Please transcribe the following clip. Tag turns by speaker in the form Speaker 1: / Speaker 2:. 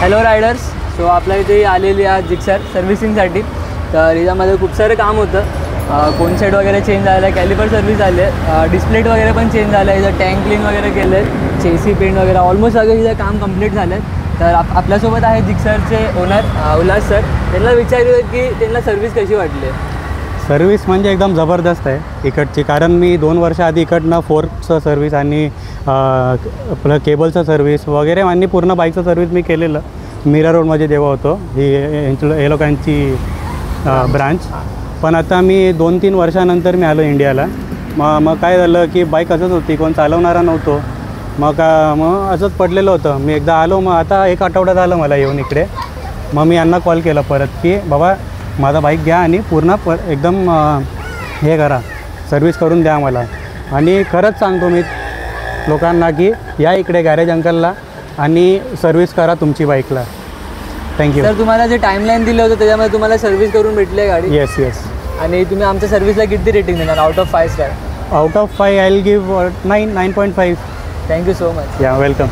Speaker 1: Hello riders. So आपल्या इथे आलेली आज जिक्सर सर्व्हिसिंगसाठी. तर याच्यामध्ये खूप सारं काम होतं. कोन सेट वगैरे चेंज झालं आहे, कॅलिपर सर्व्हिस झाले, डिस्प्लेट वगैरे पण चेंज झालं आहे, इथं टँक क्लीन वगैरे केलं आहे, चेसी पेंट वगैरे ऑलमोस्ट सगळं इथं काम कंप्लीट झालं आहे. तर आपल्यासोबत आहे जिक्सरचे ओनर उल्हास सर. त्यांना विचारूया की त्यांना सर्व्हिस कशी वाटली.
Speaker 2: सर्व्हिस म्हणजे एकदम जबरदस्त आहे इकडची, कारण मी 2 वर्ष आधी इकडनं फोर्कचं सर्व्हिस आणि आपलं केबलचं सर्व्हिस वगैरे आणि पूर्ण बाईकचं सर्व्हिस मी केलेलं. मीरा रोडमध्ये जेव्हा होतो हे लोकांची ब्रांच. पण आता मी 2-3 वर्षानंतर मी आलो इंडियाला. मग काय झालं की बाईक असंच होती, कोण चालवणारा नव्हतो. मग असंच पडलेलं होतं. मी एकदा आलो, मग आता 1 आठवडा झालं मला येऊन इकडे. मग मी यांना कॉल केला परत की बाबा माझा बाईक घ्या आणि पूर्ण एकदम हे करा, सर्व्हिस करून द्या मला. आणि खरंच सांगतो मी लोकांना की या इकडे गॅरेज अंकलला आणि सर्व्हिस करा तुमची बाईकला. Thank you
Speaker 1: sir. तुम्हाला जे टाईमलाईन दिलं होतं त्याच्यामध्ये तुम्हाला सर्व्हिस करून भेटली आहे गाडी.
Speaker 2: येस.
Speaker 1: आणि तुम्ही आमच्या सर्व्हिसला किती रेटिंग देणार out of 5 star?
Speaker 2: Out of 5 I will give 9.5.
Speaker 1: Thank you so much.
Speaker 2: या वेलकम.